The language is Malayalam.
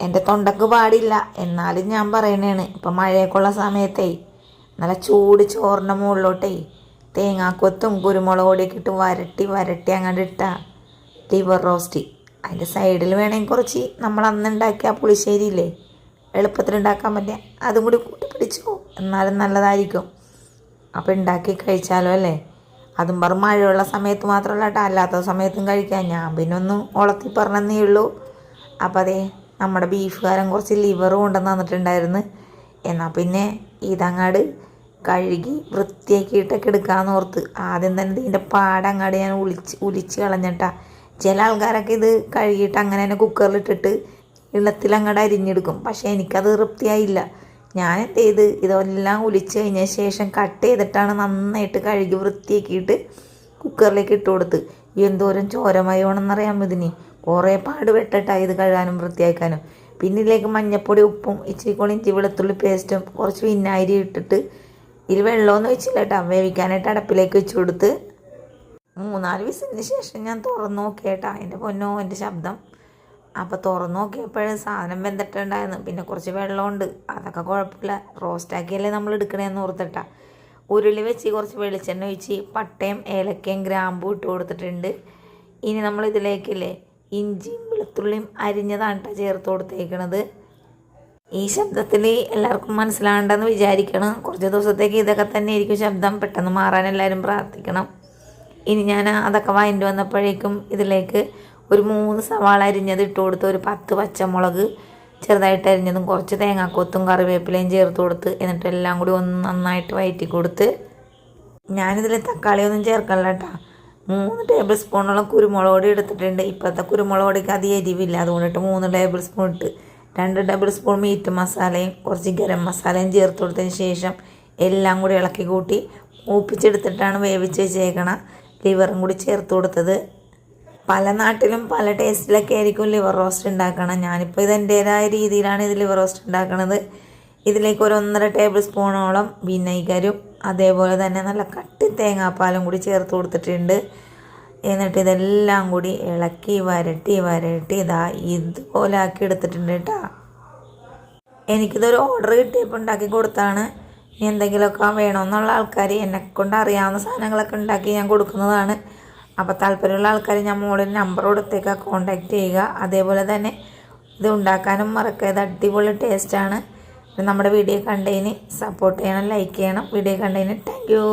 എൻ്റെ തൊണ്ടക്ക് പാടില്ല, എന്നാലും ഞാൻ പറയണേണ്. ഇപ്പം മഴയൊക്കെയുള്ള സമയത്തേ നല്ല ചൂട് ചോറിൻ്റെ മുകളിലോട്ടേ തേങ്ങാക്കൊത്തും കുരുമുളക് പൊടിയൊക്കെ ഇട്ട് വരട്ടി വരട്ടി അങ്ങോട്ട് ഇട്ടാ ലിവർ റോസ്റ്റ്. അതിൻ്റെ സൈഡിൽ വേണമെങ്കിൽ കുറച്ച് നമ്മൾ അന്ന് ഉണ്ടാക്കിയ പുളിശ്ശേരി ഇല്ലേ, എളുപ്പത്തിൽ ഉണ്ടാക്കാൻ പറ്റിയ അതും കൂടി കൂട്ടി പിടിച്ചോ, എന്നാലും നല്ലതായിരിക്കും. അപ്പം ഉണ്ടാക്കി കഴിച്ചാലോ അല്ലേ. അതും പറഞ്ഞ് മഴയുള്ള സമയത്ത് മാത്രമല്ല കേട്ടോ, അല്ലാത്ത സമയത്തും കഴിക്കാം. ഞാൻ പിന്നെ ഒന്ന് ഉളത്തി പറഞ്ഞതേ ഉള്ളൂ. അപ്പം അതേ നമ്മുടെ ബീഫുകാരൻ കുറച്ച് ലിവർ കൊണ്ടുവന്ന് തന്നിട്ടുണ്ടായിരുന്നു. എന്നാൽ പിന്നെ ഇതങ്ങാട് കഴുകി വൃത്തിയാക്കിയിട്ടൊക്കെ എടുക്കാമെന്ന് ഓർത്ത് ആദ്യം തന്നെ ഇതിൻ്റെ പാടങ്ങാട് ഞാൻ ഉലിച്ച് കളഞ്ഞിട്ടാ. ചില ആൾക്കാരൊക്കെ ഇത് കഴുകിയിട്ട് അങ്ങനെ തന്നെ കുക്കറിലിട്ടിട്ട് അങ്ങോട്ട് അരിഞ്ഞെടുക്കും. പക്ഷേ എനിക്കത് തൃപ്തിയായില്ല. ഞാൻ എന്ത് ചെയ്ത് ഇതെല്ലാം ഒലിച്ച് കഴിഞ്ഞ ശേഷം കട്ട് ചെയ്തിട്ടാണ് നന്നായിട്ട് കഴുകി വൃത്തിയാക്കിയിട്ട് കുക്കറിലേക്ക് ഇട്ട് കൊടുത്ത്. എന്തോരം ചോരമയോണെന്നറിയാമോ ഇതിന്. കുറേ പാട് വെട്ടിട്ടാണ് ഇത് കഴുകാനും വൃത്തിയാക്കാനും. പിന്നെ ഇതിലേക്ക് മഞ്ഞൾപ്പൊടി, ഉപ്പും ഇച്ചിരി കൂടി ഇഞ്ചി വെളുത്തുള്ളി പേസ്റ്റും കുറച്ച് വിനാഗിരി ഇട്ടിട്ട് ഇതിൽ വെള്ളമൊന്നും വെച്ചില്ല കേട്ടോ, വേവിക്കാനായിട്ട് അടപ്പിലേക്ക് വെച്ച് കൊടുത്ത് 3-4 വിസിലിന് ശേഷം ഞാൻ തുറന്നു നോക്കിയേട്ടാ. എൻ്റെ പൊന്നോ എൻ്റെ ശബ്ദം. അപ്പോൾ തുറന്നു നോക്കിയപ്പോഴേ സാധനം വെന്തിട്ടുണ്ടായിരുന്നു. പിന്നെ കുറച്ച് വെള്ളമുണ്ട്, അതൊക്കെ കുഴപ്പമില്ല. റോസ്റ്റാക്കിയല്ലേ നമ്മൾ എടുക്കണേന്ന് ഓർത്തിട്ടാ. ഉരുളി വെച്ച് കുറച്ച് വെളിച്ചെണ്ണ ഒഴിച്ച് പട്ടയും ഏലക്കയും ഗ്രാമ്പും ഇട്ട് കൊടുത്തിട്ടുണ്ട്. ഇനി നമ്മൾ ഇതിലേക്കില്ലേ ഇഞ്ചിയും വെളുത്തുള്ളിയും അരിഞ്ഞതാണ് കേട്ടോ ചേർത്ത് കൊടുത്തേക്കണത്. ഈ ശബ്ദത്തിൽ എല്ലാവർക്കും മനസ്സിലാകണ്ടെന്ന് വിചാരിക്കണം. കുറച്ച് ദിവസത്തേക്ക് ഇതൊക്കെ തന്നെ ആയിരിക്കും ശബ്ദം. പെട്ടെന്ന് മാറാൻ എല്ലാവരും പ്രാർത്ഥിക്കണം. ഇനി ഞാൻ അതൊക്കെ വാങ്ങിട്ട് വന്നപ്പോഴേക്കും ഇതിലേക്ക് ഒരു 3 സവാള അരിഞ്ഞത് ഇട്ട് കൊടുത്ത്, ഒരു 10 പച്ചമുളക് ചെറുതായിട്ട് അരിഞ്ഞതും കുറച്ച് തേങ്ങാക്കൊത്തും കറിവേപ്പിലയും ചേർത്ത് കൊടുത്ത്, എന്നിട്ട് എല്ലാം കൂടി ഒന്ന് നന്നായിട്ട് വഴറ്റി കൊടുത്ത്. ഞാനിതിൽ തക്കാളിയൊന്നും ചേർക്കല്ല കേട്ടോ. 3 ടേബിൾ സ്പൂണോളം കുരുമുളക് പൊടി എടുത്തിട്ടുണ്ട്. ഇപ്പോഴത്തെ കുരുമുളക് പൊടിക്ക് അധികം എരിവില്ല, അതുകൊണ്ടിട്ട് 3 ടേബിൾ സ്പൂൺ ഇട്ട് 2 ടേബിൾ സ്പൂൺ മീറ്റ് മസാലയും കുറച്ച് ഗരം മസാലയും ചേർത്ത് കൊടുത്തതിന് ശേഷം എല്ലാം കൂടി ഇളക്കി കൂട്ടി മൂപ്പിച്ചെടുത്തിട്ടാണ് വേവിച്ച് വെച്ചേക്കണ ലിവറും കൂടി ചേർത്ത് കൊടുത്തത്. പല നാട്ടിലും പല ടേസ്റ്റിലൊക്കെ ആയിരിക്കും ലിവർ റോസ്റ്റ് ഉണ്ടാക്കണം. ഞാനിപ്പോൾ ഇത് എൻ്റേതായ രീതിയിലാണ് ഇത് ലിവർ റോസ്റ്റ് ഉണ്ടാക്കണത്. ഇതിലേക്ക് ഒരു 1.5 ടേബിൾ സ്പൂണോളം വിനെഗറും അതേപോലെ തന്നെ നല്ല കട്ടി തേങ്ങാപ്പാലും കൂടി ചേർത്ത് കൊടുത്തിട്ടുണ്ട്. എന്നിട്ട് ഇതെല്ലാം കൂടി ഇളക്കി വരട്ടി വരട്ടി ഇതുപോലെ ആക്കി എടുത്തിട്ടുണ്ട് കേട്ടോ. എനിക്കിതൊരു ഓർഡർ കിട്ടിയപ്പോൾ ഉണ്ടാക്കി കൊടുത്താണ്. ഇനി എന്തെങ്കിലുമൊക്കെ വേണമെന്നുള്ള ആൾക്കാർ എന്നെക്കൊണ്ട് അറിയാവുന്ന സാധനങ്ങളൊക്കെ ഉണ്ടാക്കി ഞാൻ കൊടുക്കുന്നതാണ്. അപ്പോൾ താല്പര്യമുള്ള ആൾക്കാർ ഞാൻ മുകളിൽ നമ്പർ കൊടുത്തേക്ക് കോൺടാക്റ്റ് ചെയ്യുക. അതേപോലെ തന്നെ ഇത് ഉണ്ടാക്കാനും മറക്കരുത്, അടിപൊളി ടേസ്റ്റാണ്. നമ്മുടെ വീഡിയോ കണ്ടതിന് സപ്പോർട്ട് ചെയ്യണം, ലൈക്ക് ചെയ്യണം. വീഡിയോ കണ്ടതിന് താങ്ക് യു.